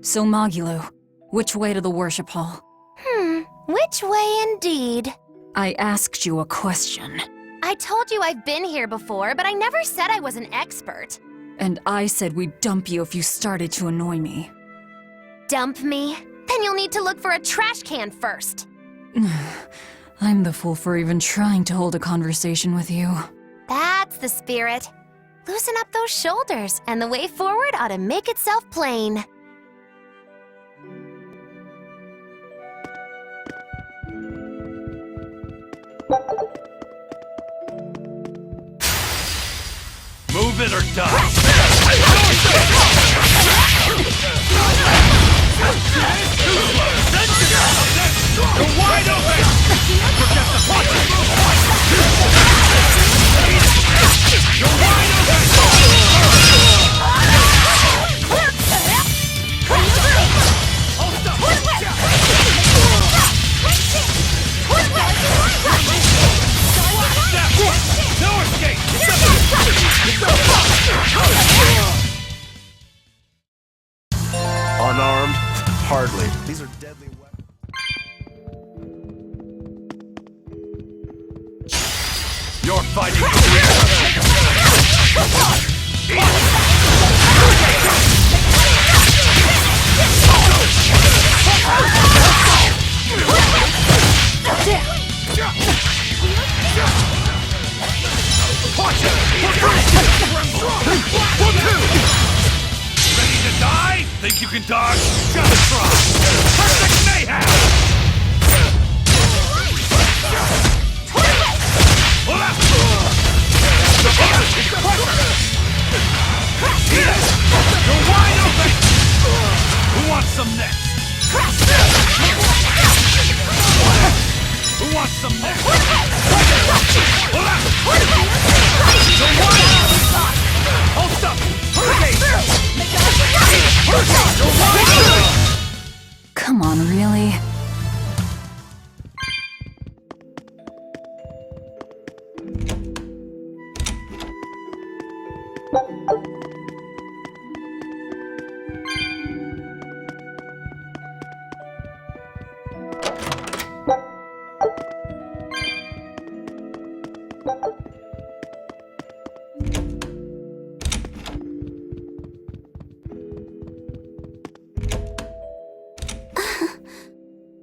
So Magilou, which way to the worship hall? Which way indeed? I asked you a question. I told you I've been here before, but I never said I was an expert. And I said we'd dump you if you started to annoy me. Dump me? Then you'll need to look for a trash can first. I'm the fool for even trying to hold a conversation with you. That's the spirit. Loosen up those shoulders, and the way forward ought to make itself plain. Move it or die! You're wide open! Forget the punch! You're wide open! Hold up! No escape! Unarmed? Hardly. These are deadly weapons. You're fighting Ready to die? Think you can dodge? Just try! Perfect mayhem! You're wide open! Who wants some next? Who wants some next? You're wide open! Hold up! Come on, really?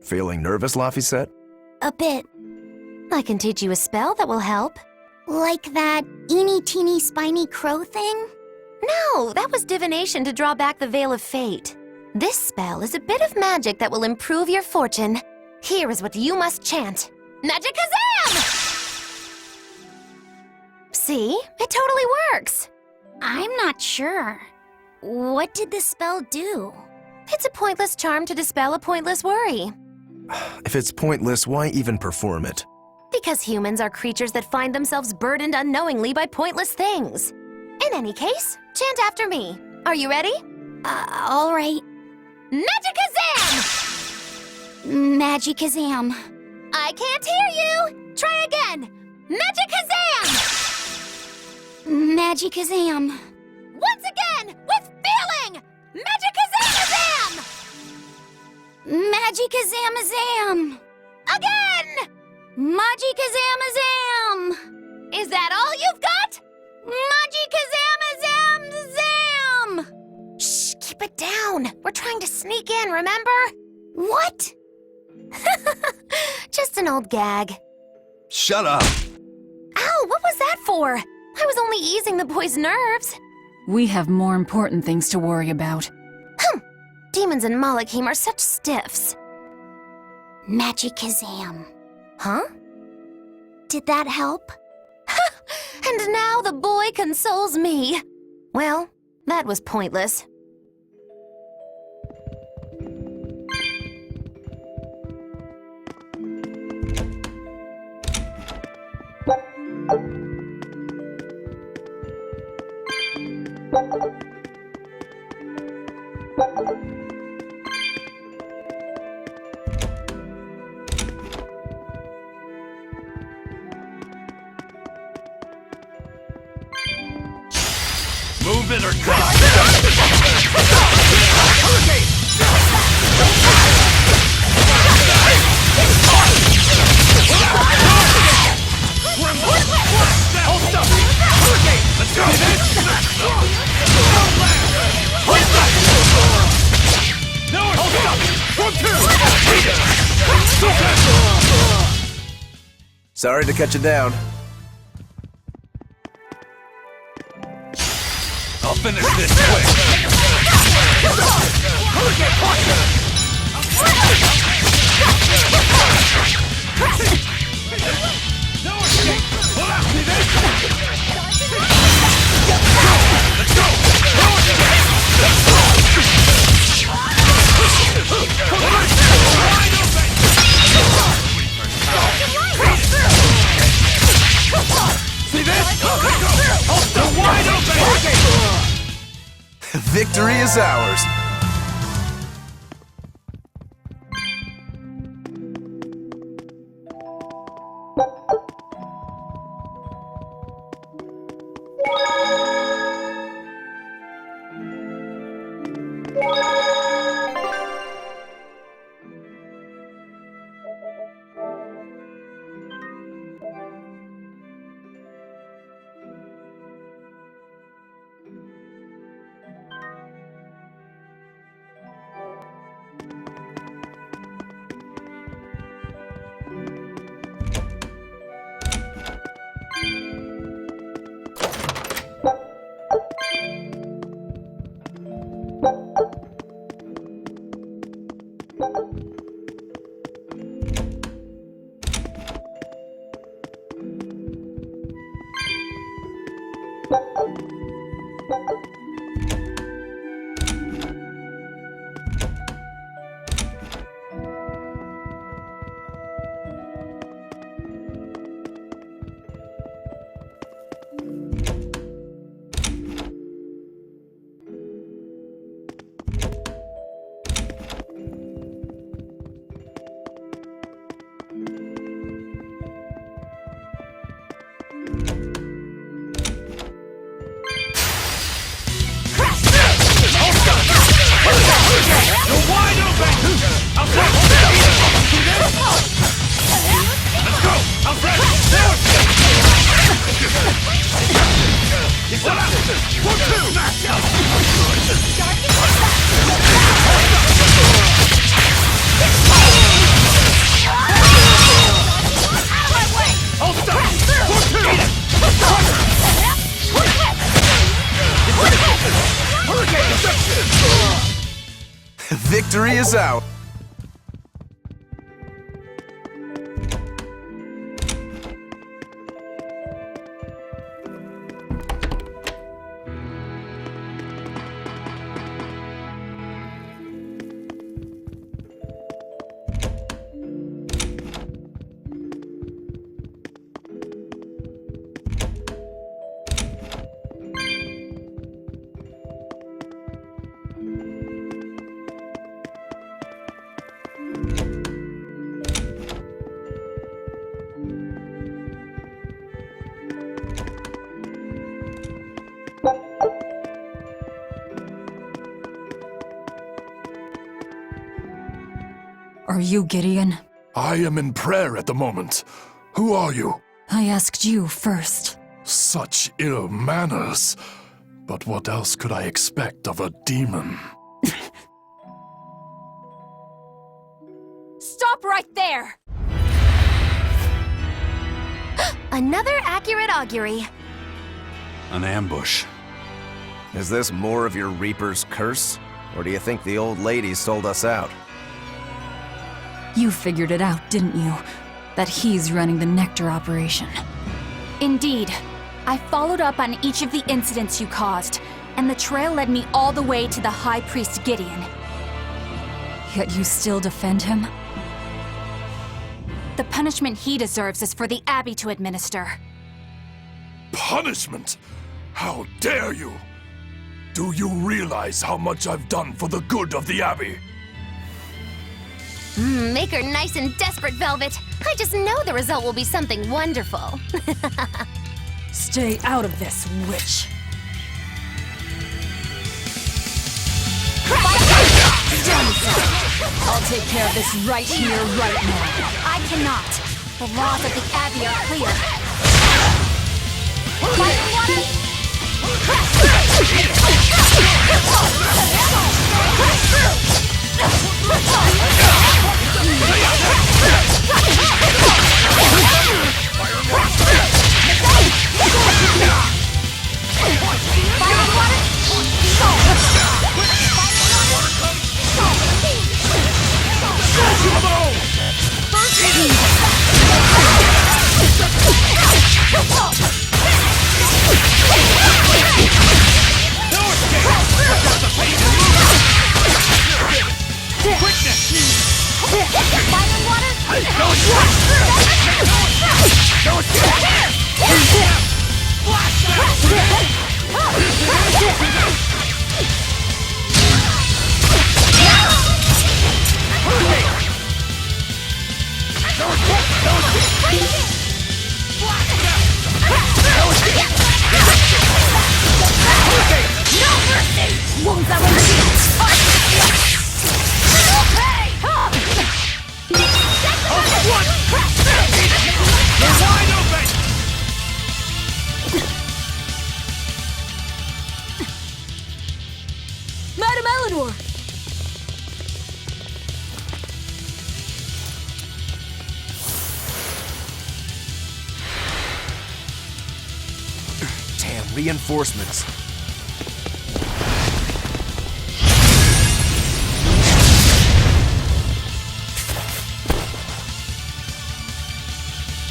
Feeling nervous, Laphicet? A bit. I can teach you a spell that will help. Like that eeny-teeny spiny crow thing? No, that was divination to draw back the Veil of Fate. This spell is a bit of magic that will improve your fortune. Here is what you must chant. Magikazam! See? It totally works. I'm not sure. What did the spell do? It's a pointless charm to dispel a pointless worry. If it's pointless, why even perform it? Because humans are creatures that find themselves burdened unknowingly by pointless things. In any case, chant after me. Are you ready? All right. Magikazam! Magikazam. I can't hear you! Try again! Magikazam! Magikazam. Once again, with feeling! Magikazamazam! Magikazamazam. Again! Magikazamazam. Is that all you've got? Magikazamazam. Shh, keep it down. We're trying to sneak in, remember? What? Just an old gag. Shut up! Ow, what was that for? I was only easing the boy's nerves. We have more important things to worry about. Demons and Malakim are such stiffs. Magikazam. Huh? Did that help? And now the boy consoles me. Well, that was pointless. Move it or die! Let's go! No, Sorry to cut you down. I'll finish this quick! No escape! Pull out me this! Let's go! Wide open! See this? Let's go! They're wide open! Victory is ours. Victory is out. Are you Gideon? I am in prayer at the moment. Who are you? I asked you first. Such ill manners. But what else could I expect of a demon? Stop right there! Another accurate augury. An ambush. Is this more of your Reaper's curse? Or do you think the old lady sold us out? You figured it out, didn't you? That he's running the Nectar operation. Indeed. I followed up on each of the incidents you caused, and the trail led me all the way to the High Priest Gideon. Yet you still defend him? The punishment he deserves is for the Abbey to administer. Punishment? How dare you! Do you realize how much I've done for the good of the Abbey? Make her nice and desperate, Velvet. I just know the result will be something wonderful. Stay out of this, witch. I'll take care of this right here, right now. I cannot. The laws of the Abbey are clear. Fire water! Reinforcements.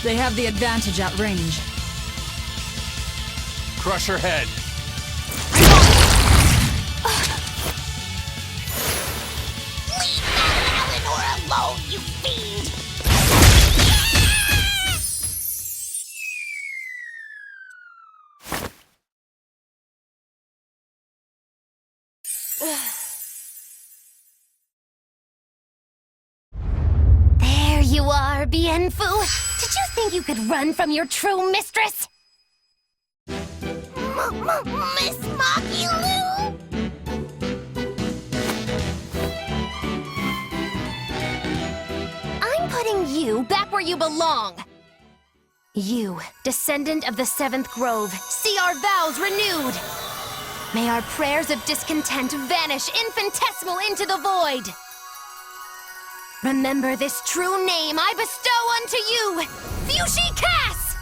They have the advantage at range. Crush her head. Leave that Eleanor alone, you fiend! There you are, Bienfu. Did you think you could run from your true mistress? Miss Magilou? I'm putting you back where you belong. You, descendant of the Seventh Grove, see our vows renewed. May our prayers of discontent vanish infinitesimal into the void. Remember this true name I bestow unto you, Fushi Cass!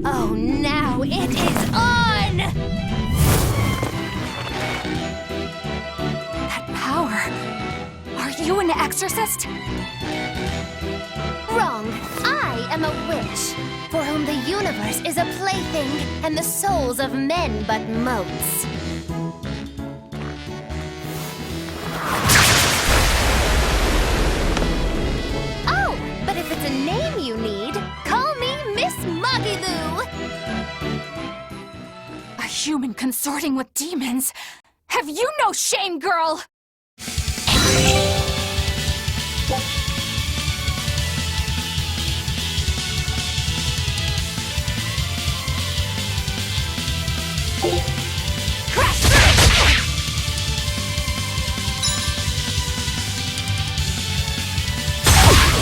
Oh, now it is on! That power. Are you an exorcist? Wrong. I am a witch, for whom the universe is a plaything, and the souls of men but motes. Oh, but if it's a name you need, call me Miss Magilou. A human consorting with demons? Have you no shame, girl?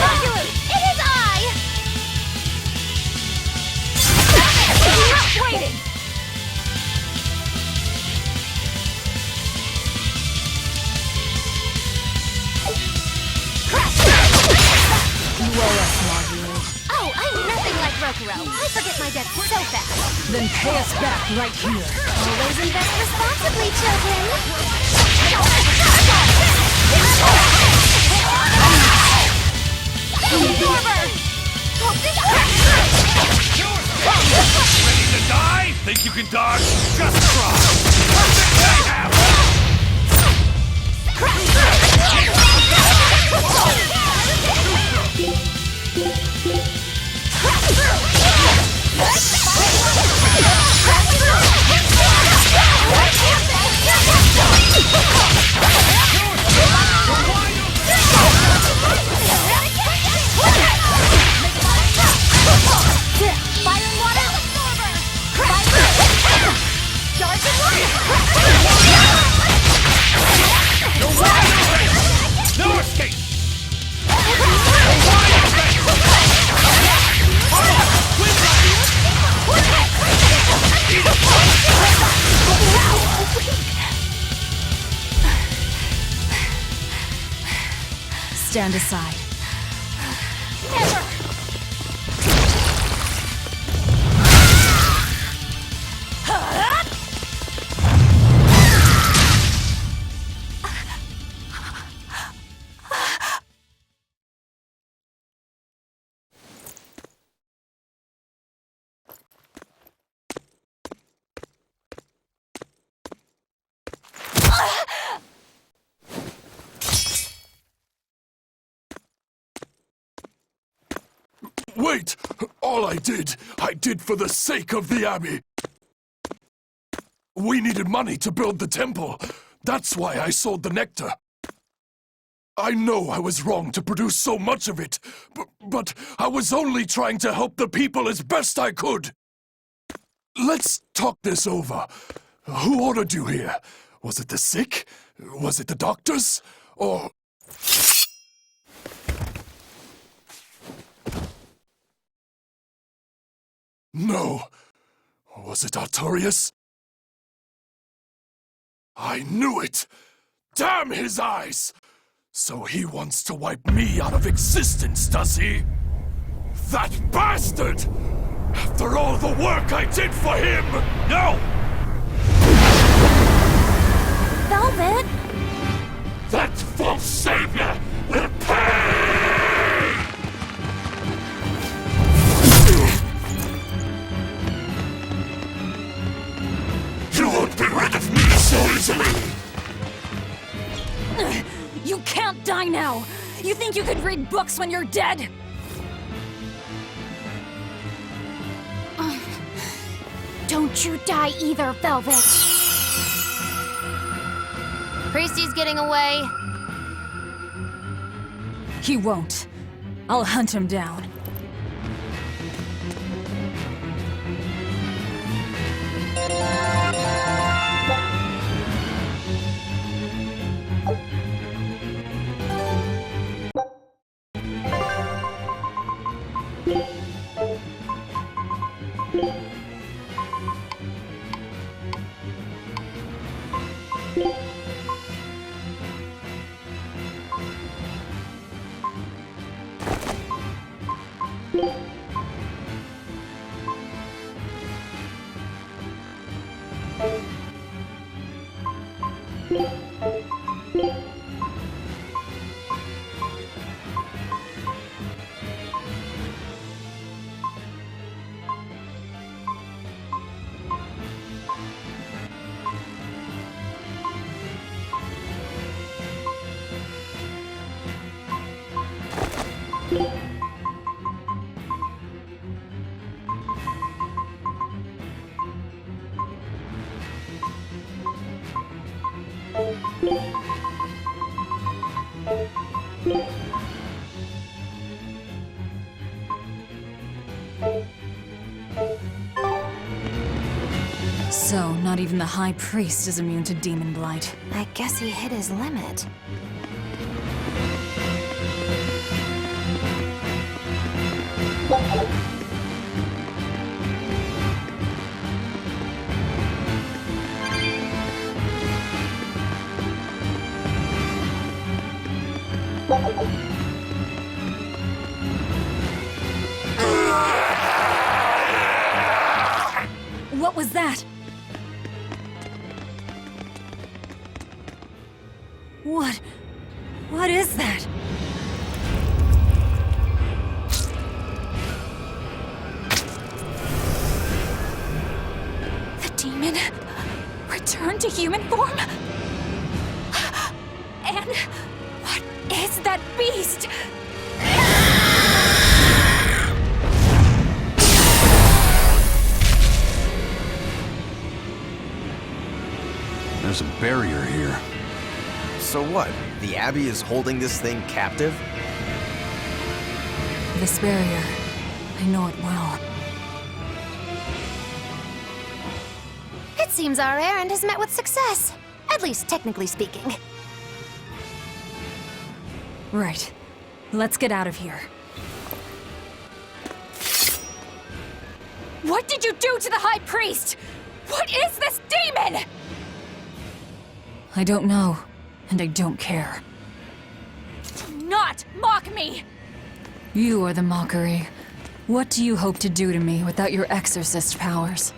Magilou, it is I! Stop waiting! You owe us, Magilou. Oh, I'm nothing like Rokuro. I forget my debts so fast. Then pay us back right here. Always invest responsibly, children. Ready to die? Think you can dodge? Just try! Perfect mayhem! stand aside. Never! Wait! All I did for the sake of the Abbey. We needed money to build the temple. That's why I sold the nectar. I know I was wrong to produce so much of it, but I was only trying to help the people as best I could. Let's talk this over. Who ordered you here? Was it the sick? Was it the doctors? Or... No. Was it Artorius? I knew it! Damn his eyes! So he wants to wipe me out of existence, does he? That bastard! After all the work I did for him! No! Velvet! That false savior will pay! You won't be rid of me so easily! You can't die now! You think you could read books when you're dead? Don't you die either, Velvet! Priesty's getting away. He won't. I'll hunt him down. So, not even the High Priest is immune to Daemonblight. I guess he hit his limit. What was that? What is that? The demon returned to human form? And what is that beast? There's a barrier here. So what? The Abbey is holding this thing captive? This barrier. I know it well. It seems our errand has met with success. At least technically speaking. Right. Let's get out of here. What did you do to the High Priest? What is this demon? I don't know, and I don't care. not mock me! You are the mockery. What do you hope to do to me without your exorcist powers?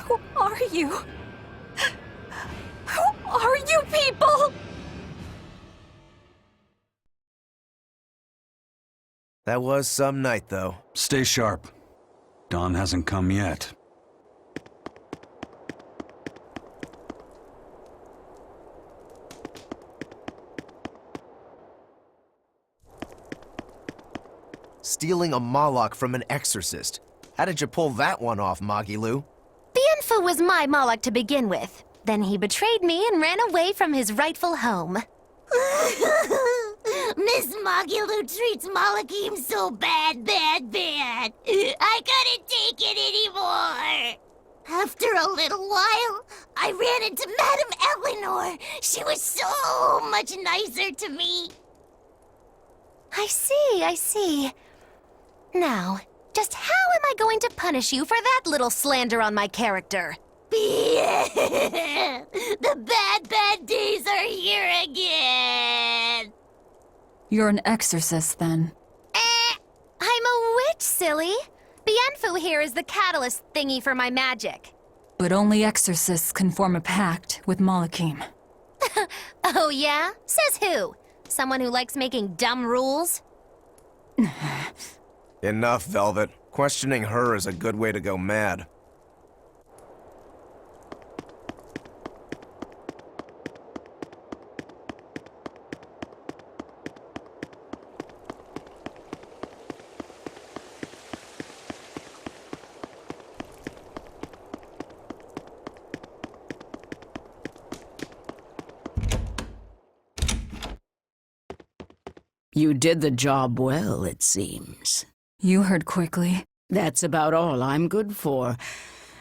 Who are you? Who are you people? That was some night, though. Stay sharp. Dawn hasn't come yet. Stealing a Malak from an exorcist. How did you pull that one off, Magilou? Bienfu was my Malak to begin with. Then he betrayed me and ran away from his rightful home. Miss Magilou treats Malakim so bad. I couldn't take it anymore. After a little while, I ran into Madame Eleanor. She was so much nicer to me. I see. Now, just how am I going to punish you for that little slander on my character? The bad days are here again. You're an exorcist, then. I'm a witch, silly. Bienfu here is the catalyst thingy for my magic. But only exorcists can form a pact with Malakim. Oh yeah? Says who? Someone who likes making dumb rules? Enough, Velvet. Questioning her is a good way to go mad. You did the job well, it seems. You heard quickly. That's about all I'm good for.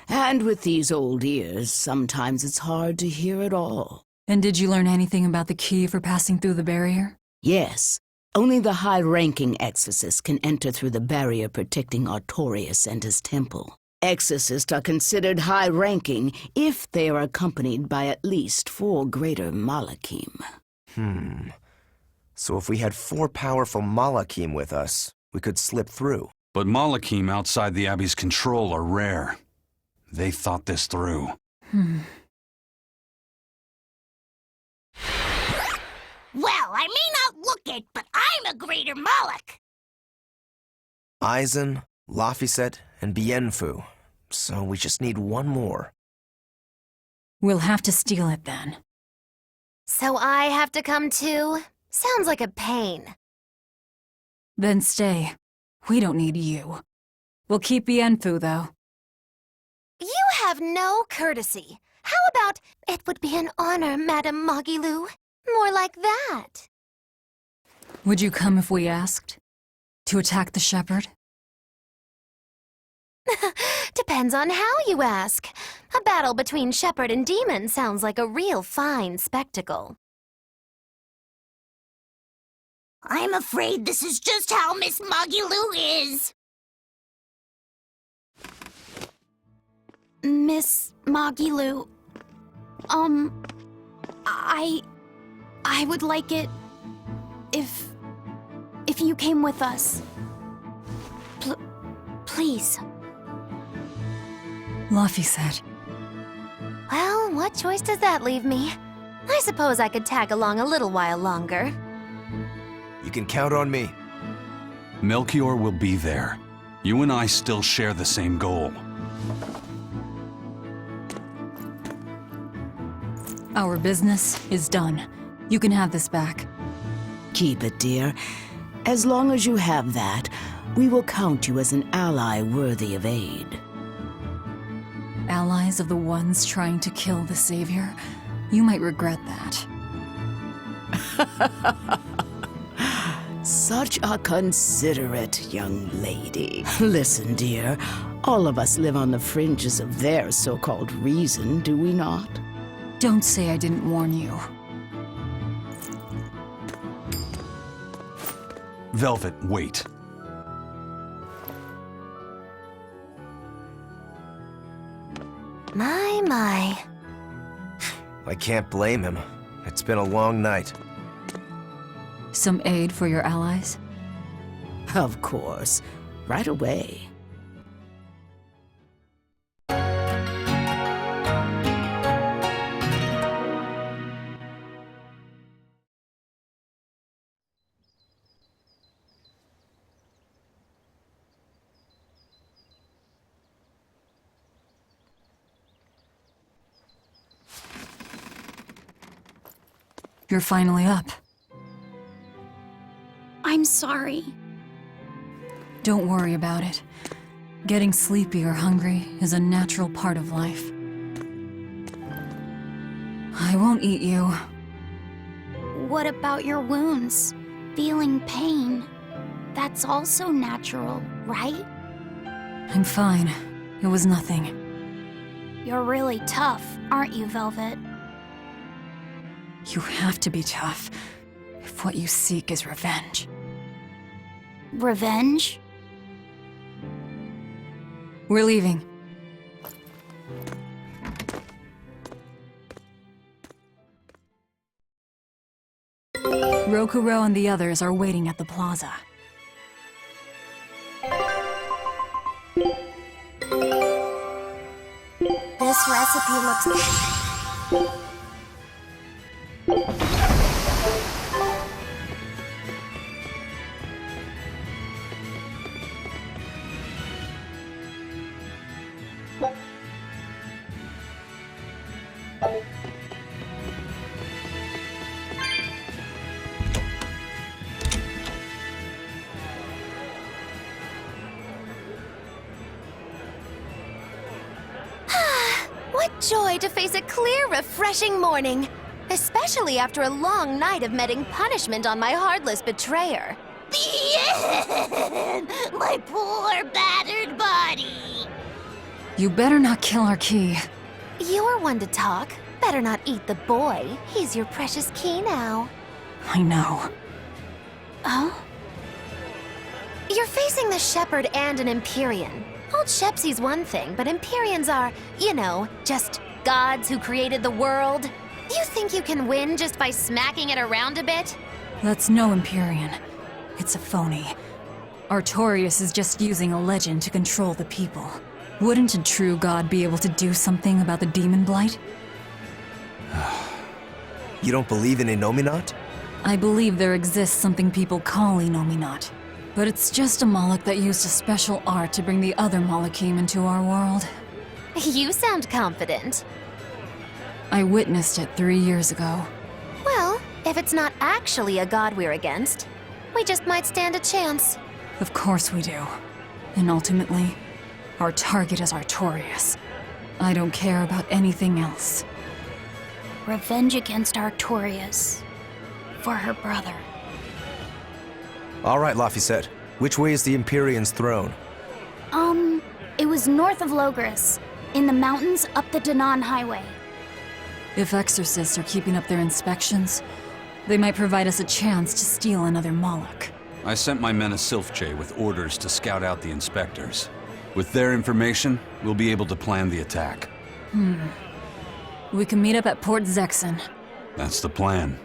And with these old ears, sometimes it's hard to hear it all. And did you learn anything about the key for passing through the barrier? Yes. Only the high-ranking exorcists can enter through the barrier protecting Artorius and his temple. Exorcists are considered high-ranking if they are accompanied by at least 4 greater Malakim. So if we had 4 powerful Malakim with us, we could slip through. But Malakim outside the Abbey's control are rare. They thought this through. Well, I may not look it, but I'm a greater Malak. Eisen, Laphicet, and Bienfu. So we just need one more. We'll have to steal it then. So I have to come too? Sounds like a pain. Then stay. We don't need you. We'll keep Bienfu, though. You have no courtesy. How about, it would be an honor, Madame Magilou? More like that. Would you come if we asked? To attack the shepherd? Depends on how you ask. A battle between shepherd and demon sounds like a real fine spectacle. I'm afraid this is just how Miss Magilou is. Miss Magilou, I would like it if you came with us. Please. Laphicet. Well, what choice does that leave me? I suppose I could tag along a little while longer. You can count on me. Melchior will be there. You and I still share the same goal. Our business is done. You can have this back. Keep it, dear. As long as you have that, we will count you as an ally worthy of aid. Allies of the ones trying to kill the Savior? You might regret that. Such a considerate young lady. Listen, dear, all of us live on the fringes of their so-called reason, do we not? Don't say I didn't warn you. Velvet, wait. My. I can't blame him. It's been a long night. Some aid for your allies? Of course. Right away. You're finally up. I'm sorry. Don't worry about it. Getting sleepy or hungry is a natural part of life. I won't eat you. What about your wounds? Feeling pain? That's also natural, right? I'm fine. It was nothing. You're really tough, aren't you, Velvet? You have to be tough, if what you seek is revenge. Revenge? We're leaving. Rokuro and the others are waiting at the plaza. This recipe looks... What joy to face a clear, refreshing morning! Especially after a long night of meting punishment on my heartless betrayer. My poor, battered body. You better not kill our key. You're one to talk. Better not eat the boy. He's your precious key now. I know. Oh? You're facing the Shepherd and an Empyrean. Old Shepsy's one thing, but Empyreans are, you know, just gods who created the world. You think you can win just by smacking it around a bit? That's no Empyrean. It's a phony. Artorius is just using a legend to control the people. Wouldn't a true god be able to do something about the Daemonblight? You don't believe in Innominat? I believe there exists something people call Innominat. But it's just a Malak that used a special art to bring the other Malakim into our world. You sound confident. I witnessed it 3 years ago. Well, if it's not actually a god we're against, we just might stand a chance. Of course we do. And ultimately, our target is Artorius. I don't care about anything else. Revenge against Artorius. For her brother. All right, Laphicet. Which way is the Empyrean's throne? It was north of Loegres, in the mountains up the Daemonblight highway. If Exorcists are keeping up their inspections, they might provide us a chance to steal another Malak. I sent my men a SilJ with orders to scout out the inspectors. With their information, we'll be able to plan the attack. We can meet up at Port Zexen. That's the plan.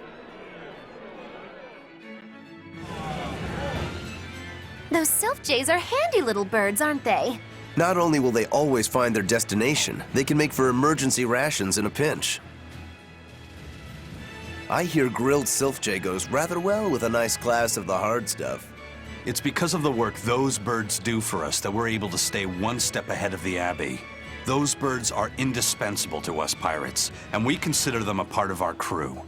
Those SilJs are handy little birds, aren't they? Not only will they always find their destination, they can make for emergency rations in a pinch. I hear grilled SilJ goes rather well with a nice glass of the hard stuff. It's because of the work those birds do for us that we're able to stay one step ahead of the Abbey. Those birds are indispensable to us pirates, and we consider them a part of our crew.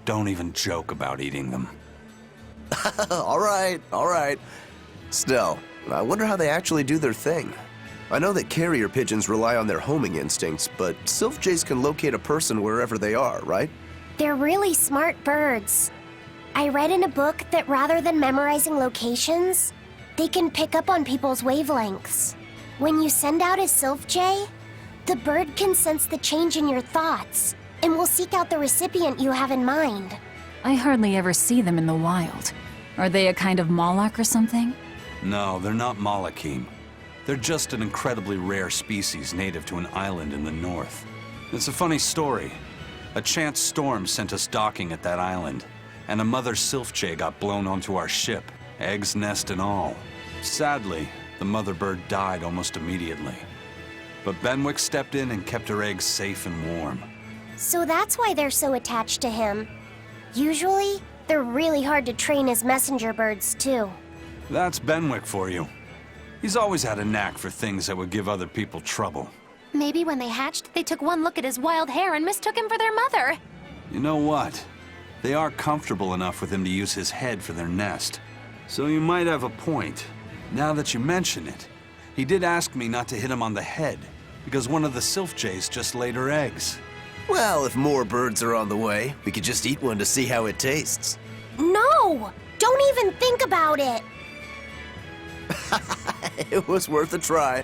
Don't even joke about eating them. All right. Still, I wonder how they actually do their thing. I know that carrier pigeons rely on their homing instincts, but SilJs can locate a person wherever they are, right? They're really smart birds. I read in a book that rather than memorizing locations, they can pick up on people's wavelengths. When you send out a SilJ, the bird can sense the change in your thoughts and will seek out the recipient you have in mind. I hardly ever see them in the wild. Are they a kind of Malak or something? No, they're not Malakim. They're just an incredibly rare species native to an island in the north. It's a funny story. A chance storm sent us docking at that island, and a mother SilJ got blown onto our ship, eggs, nest, and all. Sadly, the mother bird died almost immediately. But Benwick stepped in and kept her eggs safe and warm. So that's why they're so attached to him. Usually, they're really hard to train as messenger birds, too. That's Benwick for you. He's always had a knack for things that would give other people trouble. Maybe when they hatched, they took one look at his wild hair and mistook him for their mother. You know what? They are comfortable enough with him to use his head for their nest. So you might have a point. Now that you mention it, he did ask me not to hit him on the head, because one of the SilJs just laid her eggs. Well, if more birds are on the way, we could just eat one to see how it tastes. No! Don't even think about it! It was worth a try.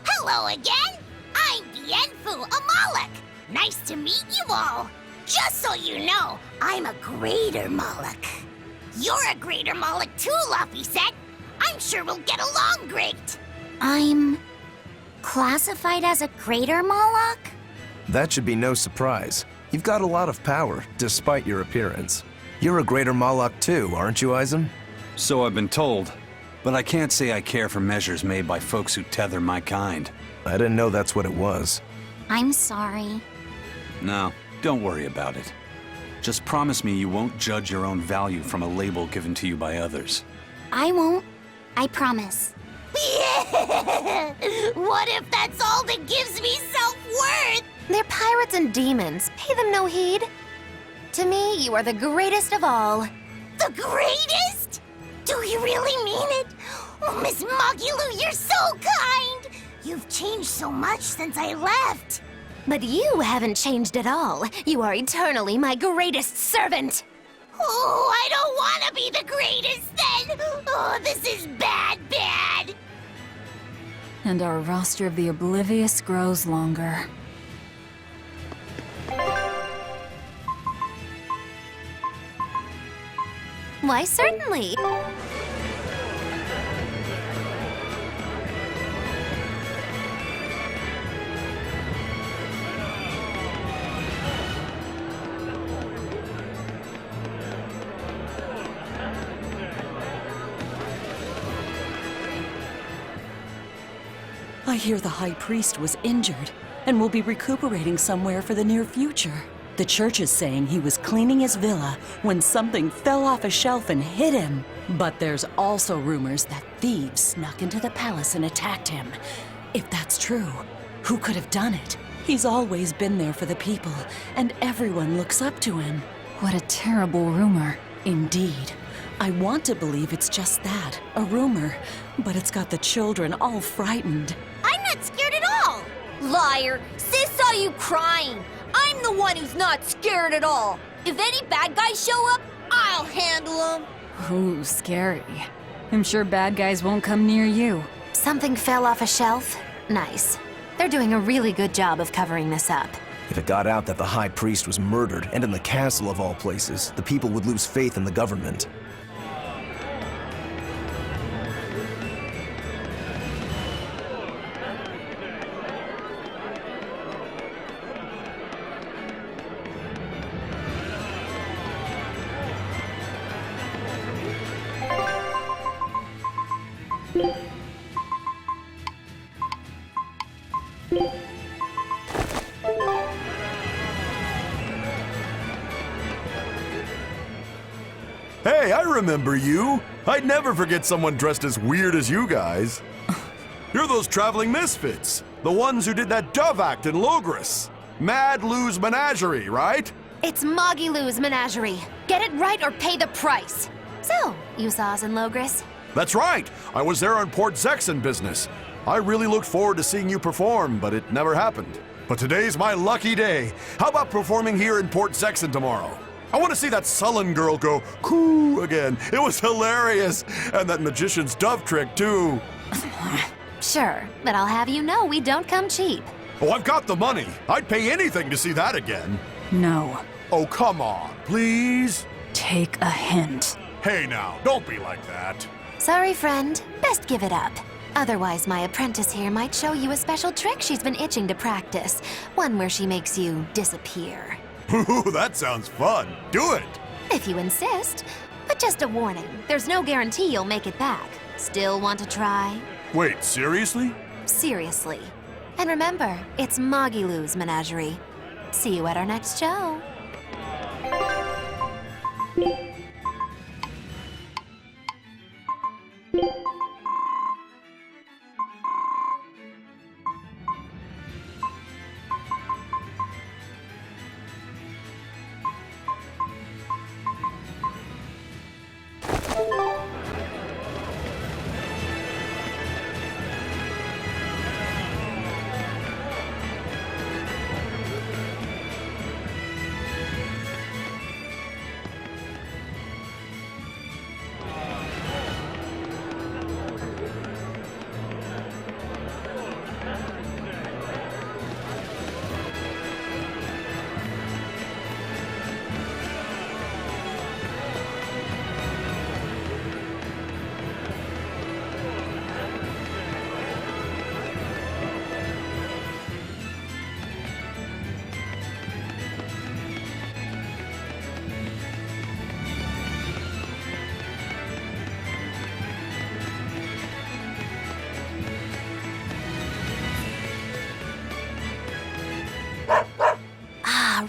Hello again! I'm Bienfu, a Malak. Nice to meet you all. Just so you know, I'm a greater Malak. You're a greater Malak too, Laphicet. I'm sure we'll get along great. I'm classified as a greater Malak? That should be no surprise. You've got a lot of power, despite your appearance. You're a greater Malak too, aren't you, Eisen? So I've been told, but I can't say I care for measures made by folks who tether my kind. I didn't know that's what it was. I'm sorry. No, don't worry about it. Just promise me you won't judge your own value from a label given to you by others. I won't. I promise. What if that's all that gives me self-worth? They're pirates and demons. Pay them no heed. To me, you are the greatest of all. The greatest? Do you really mean it? Oh, Miss Magilou, you're so kind! You've changed so much since I left. But you haven't changed at all. You are eternally my greatest servant. Oh, I don't want to be the greatest then! Oh, this is bad. And our roster of the oblivious grows longer. Why, certainly. I hear the High Priest was injured and will be recuperating somewhere for the near future. The church is saying he was cleaning his villa when something fell off a shelf and hit him. But there's also rumors that thieves snuck into the palace and attacked him. If that's true, who could have done it? He's always been there for the people, and everyone looks up to him. What a terrible rumor. Indeed. I want to believe it's just that, a rumor, but it's got the children all frightened. I'm not scared at all. Liar! Sis saw you crying! I'm the one who's not scared at all! If any bad guys show up, I'll handle them! Ooh, scary. I'm sure bad guys won't come near you. Something fell off a shelf? Nice. They're doing a really good job of covering this up. If it got out that the High Priest was murdered, and in the castle of all places, the people would lose faith in the government. Hey, I remember you. I'd never forget someone dressed as weird as you guys. You're those traveling misfits. The ones who did that dove act in Loegres. Mad Lou's Menagerie, right? It's Magilou's menagerie. Get it right or pay the price. So, you saw us in Loegres? That's right. I was there on Port Zexon business. I really looked forward to seeing you perform, but it never happened. But today's my lucky day. How about performing here in Port Zexon tomorrow? I want to see that sullen girl go coo again. It was hilarious. And that magician's dove trick, too. Sure, but I'll have you know we don't come cheap. Oh, I've got the money. I'd pay anything to see that again. No. Oh, come on, please. Take a hint. Hey now, don't be like that. Sorry, friend. Best give it up. Otherwise, my apprentice here might show you a special trick she's been itching to practice. One where she makes you disappear. Ooh, that sounds fun. Do it. If you insist. But just a warning, there's no guarantee you'll make it back. Still want to try? Wait, seriously? Seriously. And remember, it's Magilou's menagerie. See you at our next show.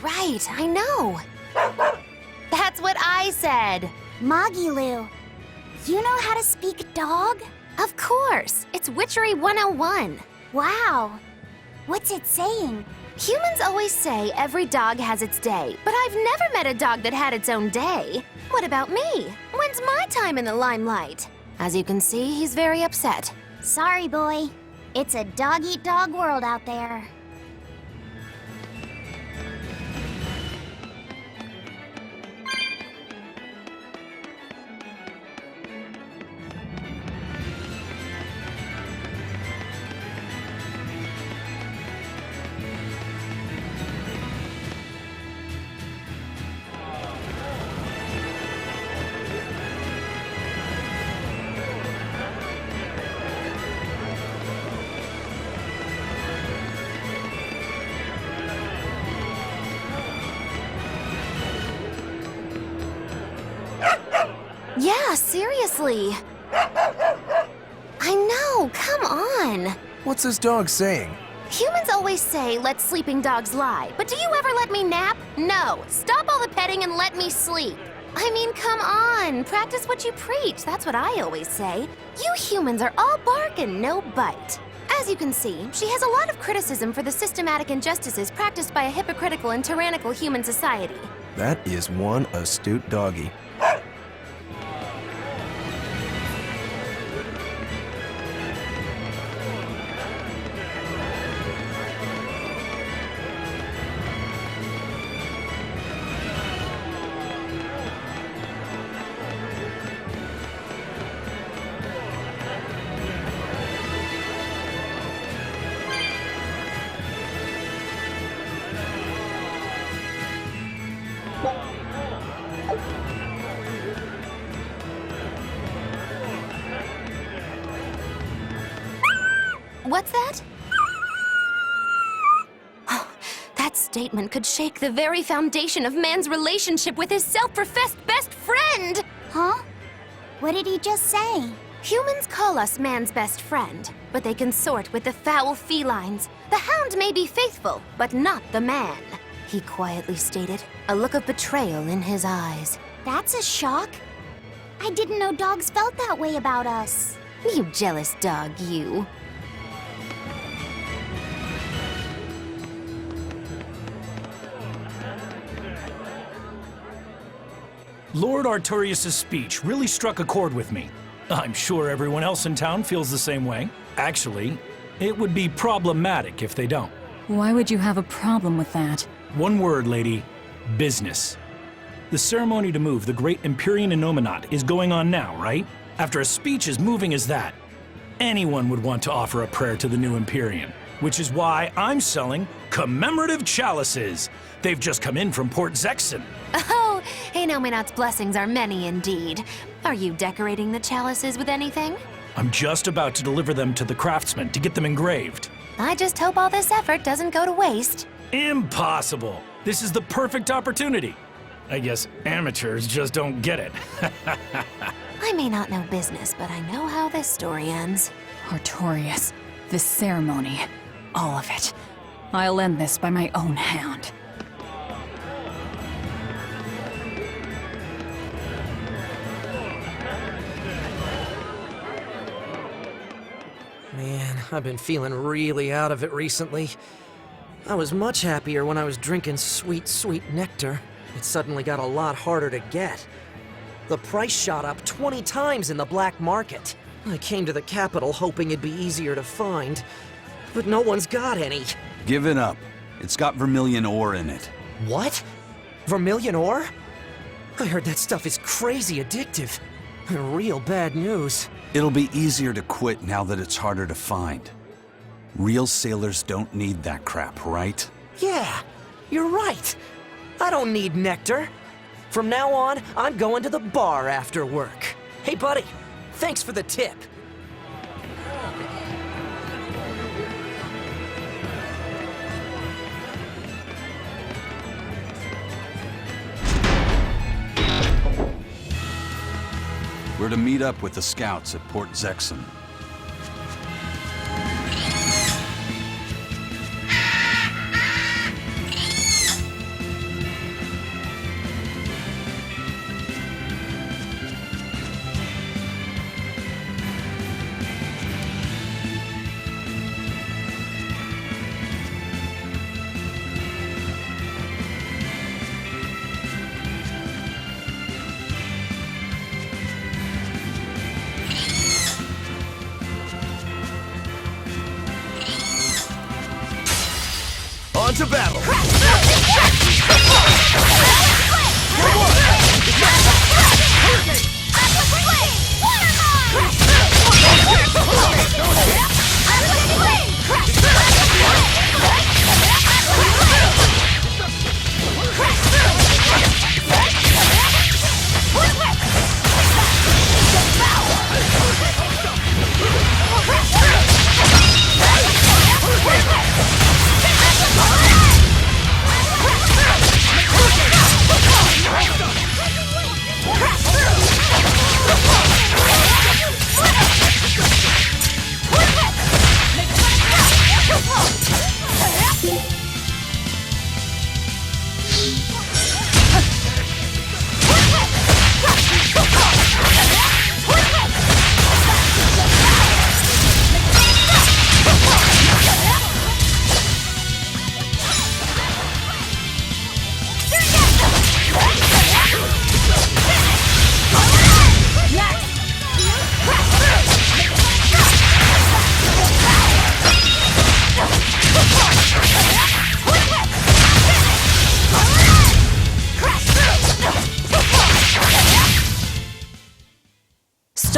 Right, I know. That's what I said. Magilou, you know how to speak dog? Of course. It's Witchery 101. Wow. What's it saying? Humans always say every dog has its day, but I've never met a dog that had its own day. What about me? When's my time in the limelight? As you can see, he's very upset. Sorry, boy. It's a dog-eat-dog world out there. Yeah, seriously. I know, come on. What's this dog saying? Humans always say, let sleeping dogs lie, but do you ever let me nap? No. Stop all the petting and let me sleep. I mean, come on. Practice what you preach. That's what I always say. You humans are all bark and no bite. As you can see, she has a lot of criticism for the systematic injustices practiced by a hypocritical and tyrannical human society. That is one astute doggy. What's that? Oh, that statement could shake the very foundation of man's relationship with his self-professed best friend! Huh? What did he just say? Humans call us man's best friend, but they consort with the foul felines. The hound may be faithful, but not the man, he quietly stated, a look of betrayal in his eyes. That's a shock. I didn't know dogs felt that way about us. You jealous dog, you. Lord Artorius' speech really struck a chord with me. I'm sure everyone else in town feels the same way. Actually, it would be problematic if they don't. Why would you have a problem with that? One word, lady. Business. The ceremony to move the great Empyrean Enominat is going on now, right? After a speech as moving as that, anyone would want to offer a prayer to the new Empyrean. which is why I'm selling commemorative chalices. They've just come in from Port Zexon. Oh, Enominat's blessings are many indeed. Are you decorating the chalices with anything? I'm just about to deliver them to the craftsman to get them engraved. I just hope all this effort doesn't go to waste. Impossible! This is the perfect opportunity. I guess amateurs just don't get it. I may not know business, but I know how this story ends. Artorius, this ceremony, all of it. I'll end this by my own hand. Man, I've been feeling really out of it recently. I was much happier when I was drinking sweet, sweet nectar. It suddenly got a lot harder to get. The price shot up 20 times in the black market. I came to the capital hoping it'd be easier to find, but no one's got any. Give it up. It's got vermilion ore in it. What? Vermilion ore? I heard that stuff is crazy addictive. Real bad news. It'll be easier to quit now that it's harder to find. Real sailors don't need that crap, right? Yeah, you're right. I don't need nectar. From now on, I'm going to the bar after work. Hey, buddy, thanks for the tip. We're to meet up with the scouts at Port Zexon. On to battle!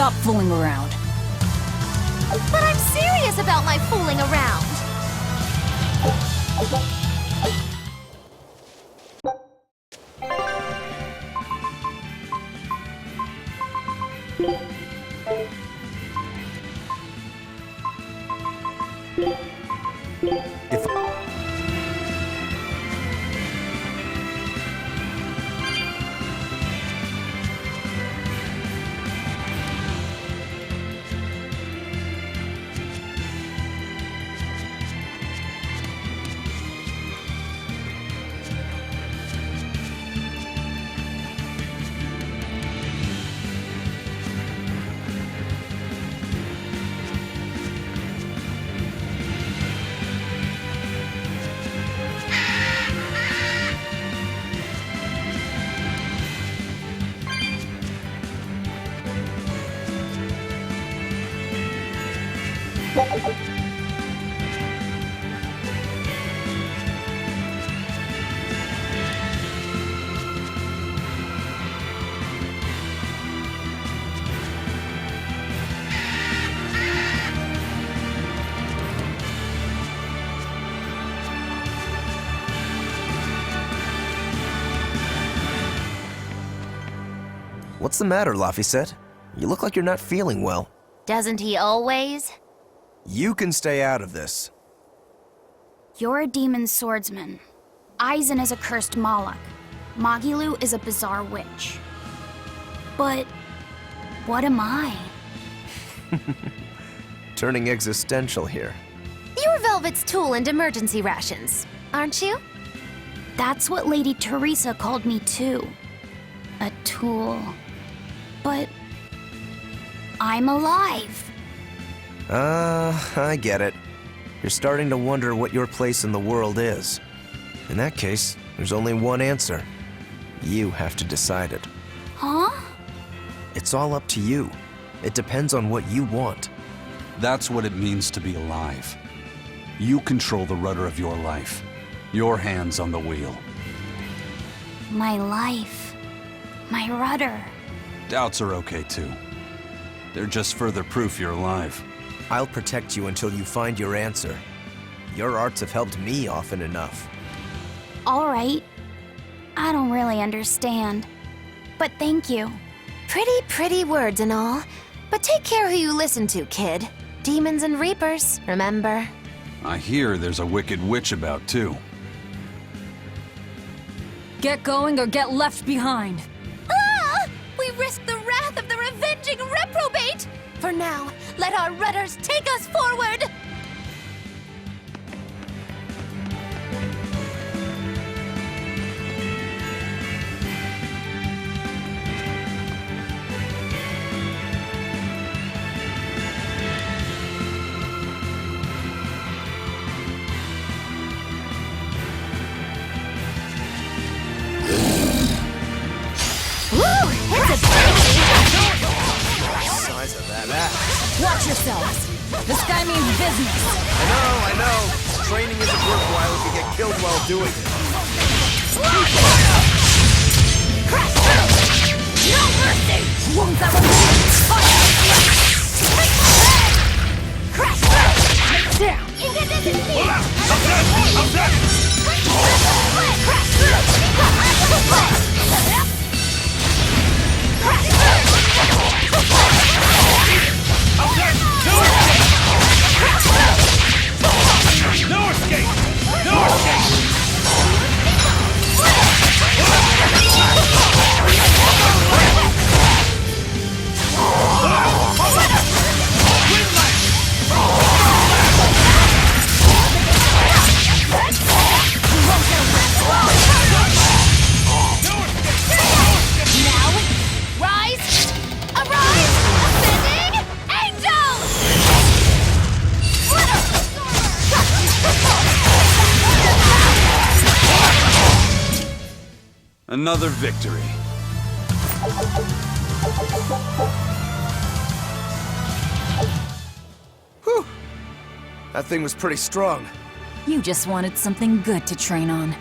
Stop fooling around. But I'm serious about my fooling around. If What's the matter, Laphicet? You look like you're not feeling well. Doesn't he always? You can stay out of this. You're a demon swordsman. Eisen is a cursed Malak. Magilou is a bizarre witch. But what am I? Turning existential here. You're Velvet's tool and emergency rations, aren't you? That's what Lady Teresa called me too. A tool. But I'm alive. I get it. You're starting to wonder what your place in the world is. In that case, there's only one answer. You have to decide it. Huh? It's all up to you. It depends on what you want. That's what it means to be alive. You control the rudder of your life. Your hands on the wheel. My life. My rudder. Doubts are okay too. They're just further proof you're alive. I'll protect you until you find your answer. Your arts have helped me often enough. All right. I don't really understand. But thank you. Pretty words and all. But take care who you listen to, kid. Demons and reapers, remember? I hear there's a wicked witch about too. Get going or get left behind. Ah! We risk the wrath of the revenging reprobate! For now, let our rudders take us forward! Size of that ass. Watch yourselves. This guy means business. I know. Training isn't worthwhile if you get killed while doing it. No mercy! Won't that one Crash! down? No escape! No escape! Another victory. Whew. That thing was pretty strong. You just wanted something good to train on.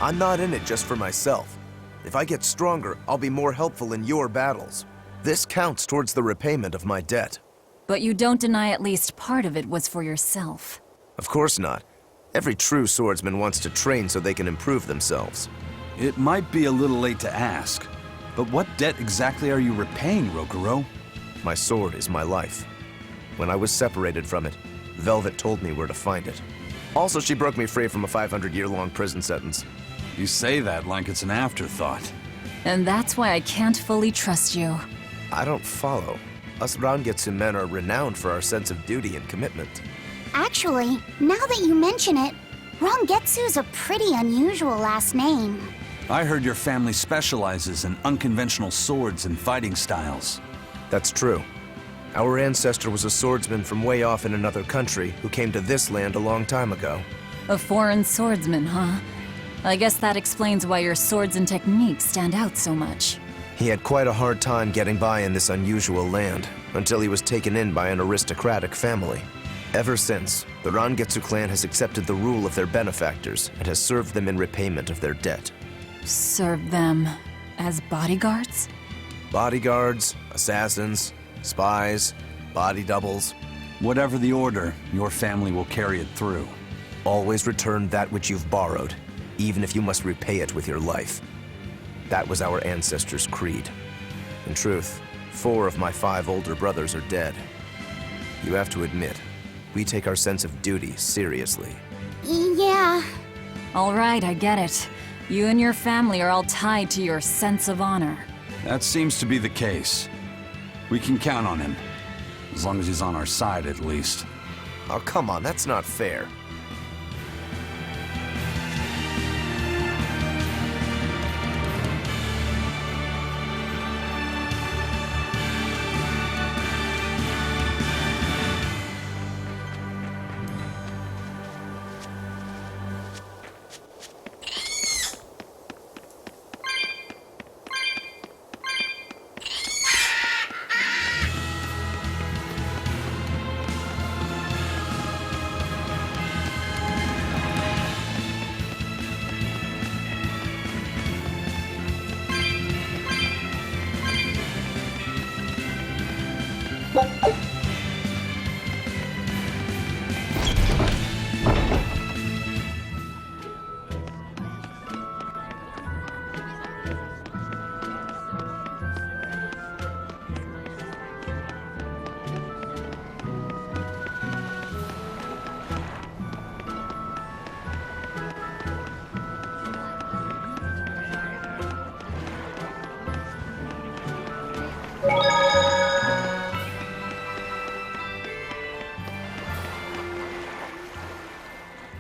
I'm not in it just for myself. If I get stronger, I'll be more helpful in your battles. This counts towards the repayment of my debt. But you don't deny at least part of it was for yourself. Of course not. Every true swordsman wants to train so they can improve themselves. It might be a little late to ask, but what debt exactly are you repaying, Rokuro? My sword is my life. When I was separated from it, Velvet told me where to find it. Also, she broke me free from a 500-year-long prison sentence. You say that like it's an afterthought. And that's why I can't fully trust you. I don't follow. Us Rangetsu men are renowned for our sense of duty and commitment. Actually, now that you mention it, Rangetsu's a pretty unusual last name. I heard your family specializes in unconventional swords and fighting styles. That's true. Our ancestor was a swordsman from way off in another country who came to this land a long time ago. A foreign swordsman, huh? I guess that explains why your swords and techniques stand out so much. He had quite a hard time getting by in this unusual land, until he was taken in by an aristocratic family. Ever since, the Rangetsu clan has accepted the rule of their benefactors and has served them in repayment of their debt. Serve them as bodyguards? Bodyguards, assassins, spies, body doubles. Whatever the order, your family will carry it through. Always return that which you've borrowed, even if you must repay it with your life. That was our ancestors' creed. In truth, 4 of my 5 older brothers are dead. You have to admit, we take our sense of duty seriously. Yeah. All right, I get it. You and your family are all tied to your sense of honor. That seems to be the case. We can count on him. As long as he's on our side, at least. Oh, come on, that's not fair.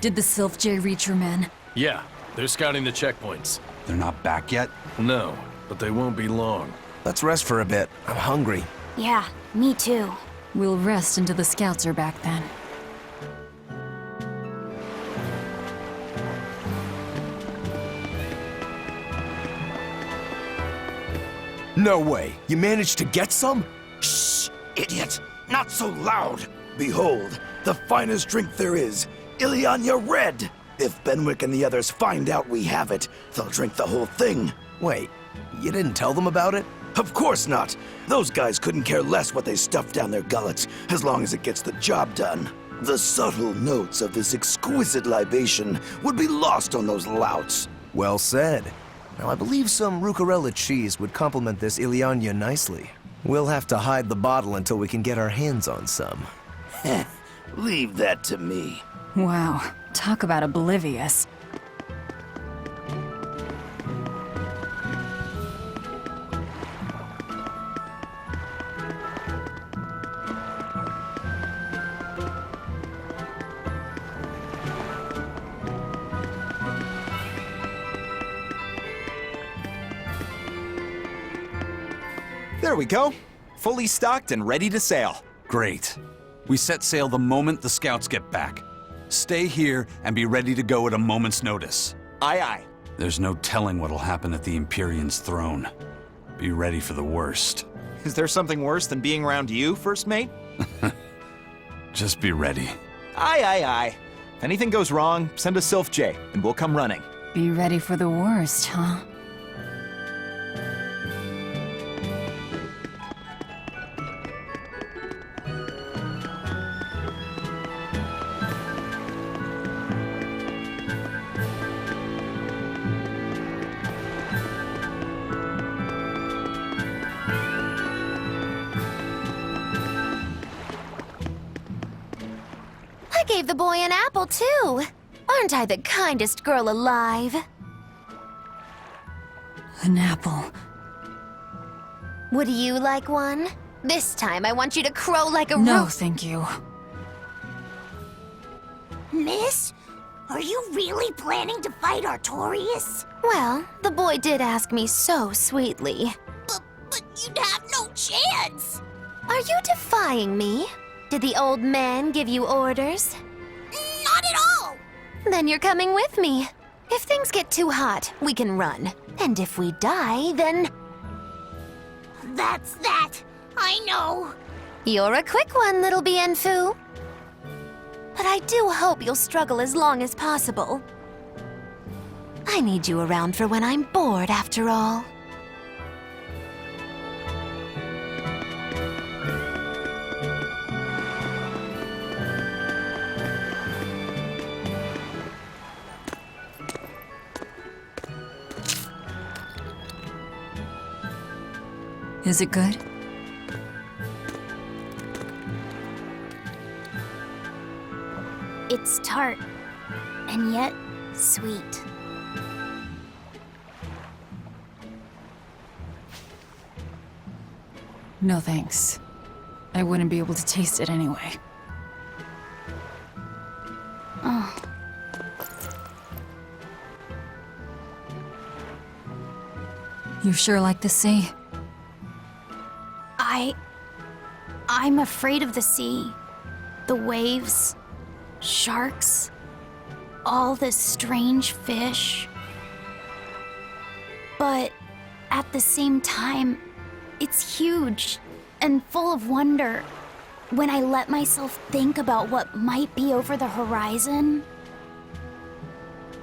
Did the SilJ reach your men? Yeah, they're scouting the checkpoints. They're not back yet? No, but they won't be long. Let's rest for a bit. I'm hungry. Yeah, me too. We'll rest until the scouts are back then. No way. You managed to get some? Shh, idiot. Not so loud. Behold, the finest drink there is. Ileana Red. If Benwick and the others find out we have it, they'll drink the whole thing. Wait, you didn't tell them about it? Of course not. Those guys couldn't care less what they stuff down their gullets, as long as it gets the job done. The subtle notes of this exquisite libation would be lost on those louts. Well said. Now, I believe some Rokuro cheese would complement this Ileana nicely. We'll have to hide the bottle until we can get our hands on some. Heh, leave that to me. Wow, talk about oblivious. There we go. Fully stocked and ready to sail. Great. We set sail the moment the scouts get back. Stay here and be ready to go at a moment's notice. Aye, aye. There's no telling what'll happen at the Empyrean's throne. Be ready for the worst. Is there something worse than being around you, First Mate? Just be ready. Aye, aye, aye. If anything goes wrong, send a SilJ, and we'll come running. Be ready for the worst, huh? I gave the boy an apple, too. Aren't I the kindest girl alive? An apple. Would you like one? This time I want you to crow like a No, thank you. Miss, are you really planning to fight Artorius? Well, the boy did ask me so sweetly. But you'd have no chance. Are you defying me? Did the old man give you orders? Not at all. Then you're coming with me. If things get too hot, we can run. And if we die, then... That's that. I know. You're a quick one, little Bienfu. But I do hope you'll struggle as long as possible. I need you around for when I'm bored, after all. Is it good? It's tart, and yet sweet. No thanks. I wouldn't be able to taste it anyway. Oh. You sure like the sea? I'm afraid of the sea. The waves, sharks, all the strange fish. But at the same time, it's huge and full of wonder. When I let myself think about what might be over the horizon,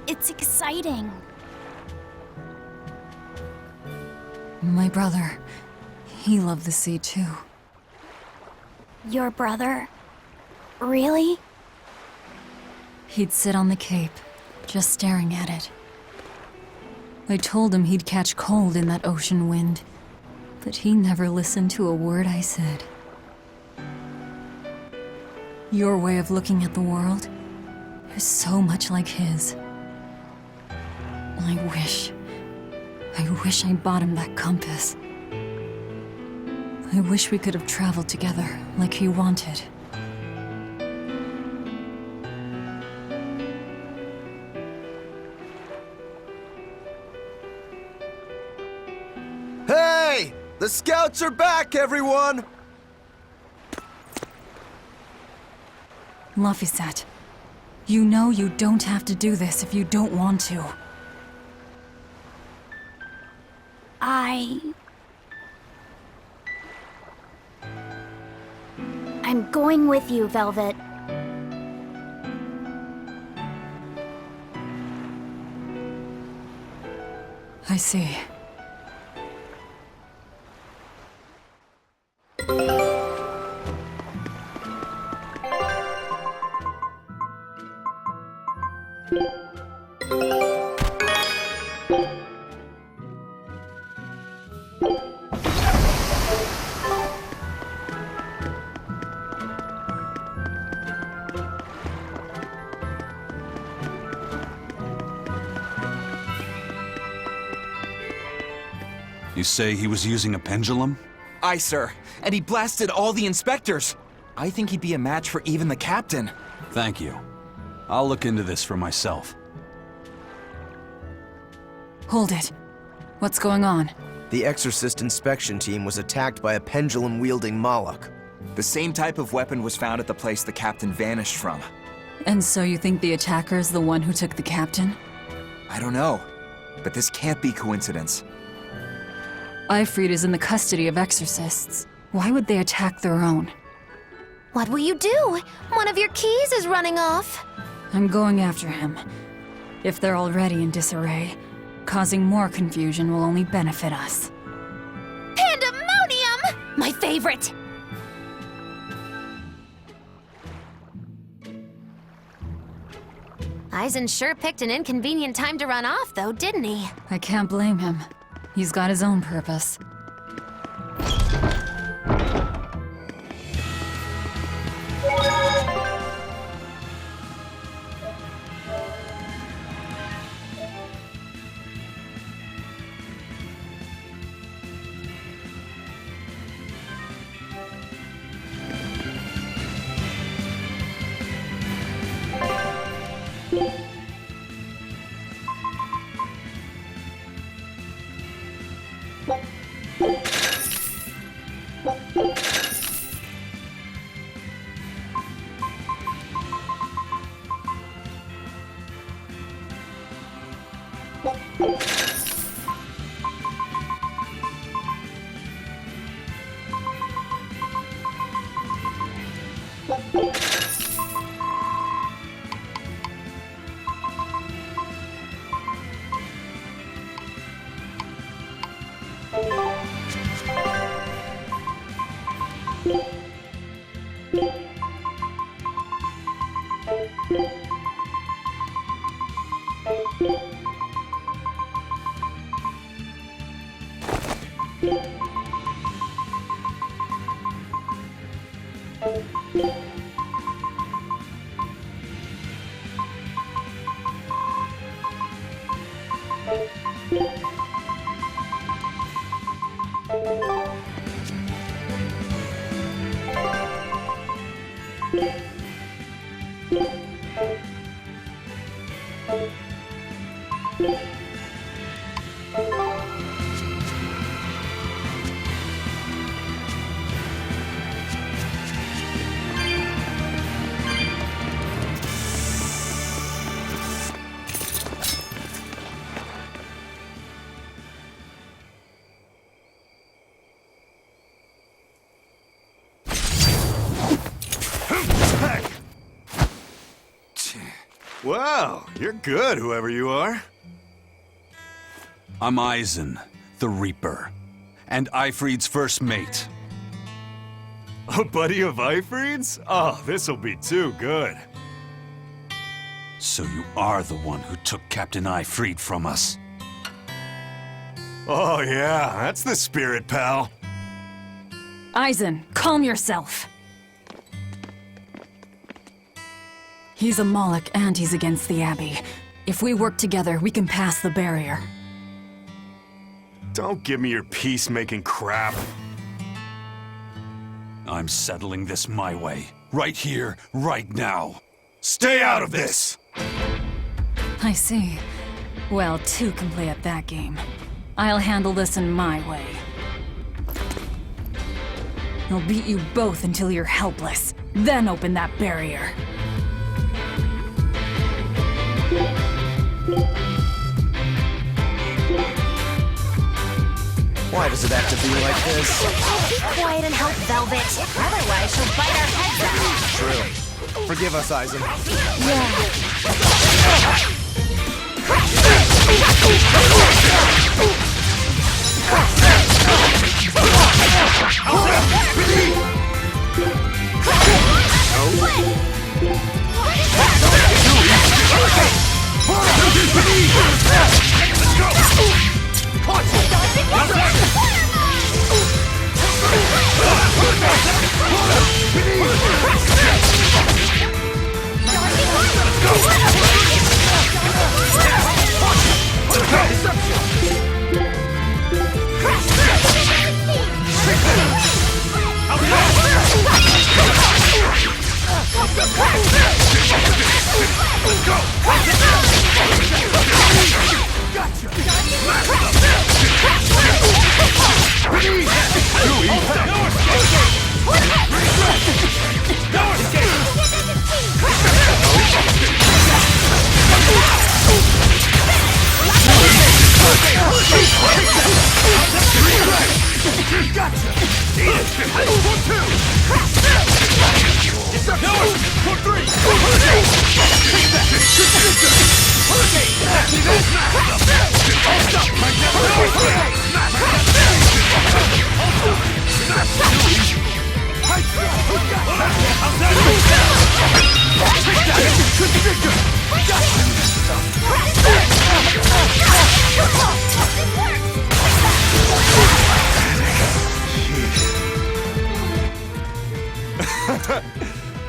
it's exciting. My brother, he loved the sea too. Your brother? Really? He'd sit on the cape, just staring at it. I told him he'd catch cold in that ocean wind, but he never listened to a word I said. Your way of looking at the world is so much like his. I wish I bought him that compass. I wish we could have traveled together like he wanted. Hey! The scouts are back, everyone! Laphicet, you know you don't have to do this if you don't want to. I'm going with you, Velvet. I see. You say he was using a pendulum? Aye, sir. And he blasted all the inspectors. I think he'd be a match for even the captain. Thank you. I'll look into this for myself. Hold it. What's going on? The Exorcist inspection team was attacked by a pendulum-wielding Malak. The same type of weapon was found at the place the captain vanished from. And so you think the attacker's the one who took the captain? I don't know, but this can't be coincidence. Ifrit is in the custody of Exorcists. Why would they attack their own? What will you do? One of your keys is running off. I'm going after him. If they're already in disarray, causing more confusion will only benefit us. Pandemonium! My favorite! Eisen sure picked an inconvenient time to run off, though, didn't he? I can't blame him. He's got his own purpose. Wow, you're good, whoever you are. I'm Eisen, the Reaper, and Eifried's first mate. A buddy of Eifried's? Oh, this'll be too good. So you are the one who took Captain Eifried from us. Oh yeah, that's the spirit, pal. Eisen, calm yourself. He's a Malak and he's against the Abbey. If we work together, we can pass the barrier. Don't give me your peacemaking crap. I'm settling this my way. Right here, right now. Stay out of this! I see. Well, two can play at that game. I'll handle this in my way. I'll beat you both until you're helpless. Then open that barrier. Why does it have to be like this? Be quiet and help Velvet. Otherwise, she'll bite our heads off. True. Forgive us, Eisen.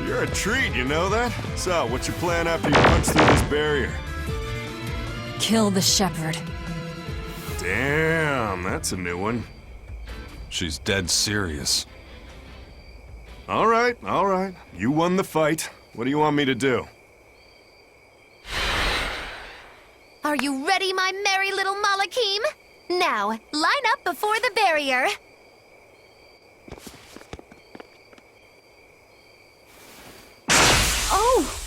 You're a treat, you know that? So, what's your plan after you punch through this barrier? Kill the shepherd. Damn, that's a new one. She's dead serious. All right. You won the fight. What do you want me to do? Are you ready, my merry little Malakim? Now, line up before the barrier. Oh!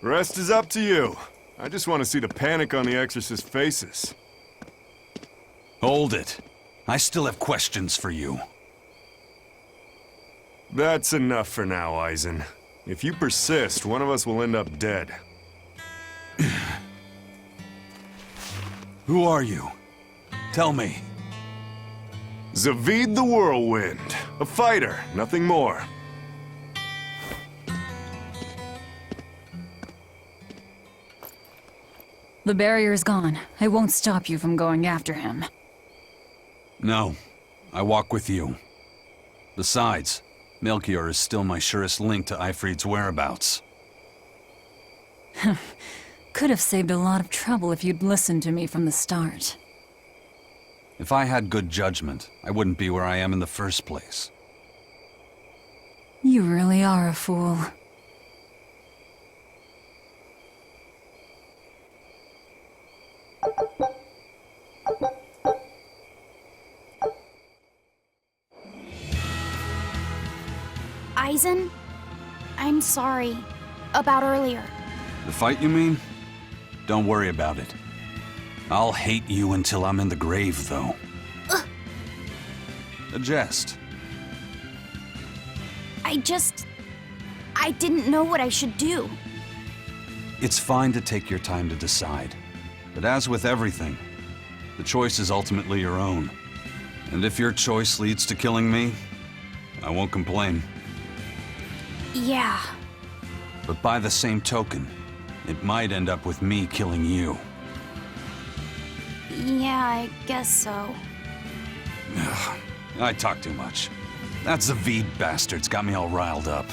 Rest is up to you. I just want to see the panic on the Exorcist's faces. Hold it. I still have questions for you. That's enough for now, Eisen. If you persist, one of us will end up dead. Who are you? Tell me. Zaveid the Whirlwind. A fighter, nothing more. The barrier's gone. I won't stop you from going after him. No. I walk with you. Besides, Melchior is still my surest link to Eifried's whereabouts. Could have saved a lot of trouble if you'd listened to me from the start. If I had good judgment, I wouldn't be where I am in the first place. You really are a fool. Eisen, I'm sorry about earlier. The fight, you mean? Don't worry about it. I'll hate you until I'm in the grave, though. A jest. I didn't know what I should do. It's fine to take your time to decide. But as with everything, the choice is ultimately your own. And if your choice leads to killing me, I won't complain. Yeah. But by the same token, it might end up with me killing you. Yeah, I guess so. I talk too much. That Zaveid bastard's got me all riled up.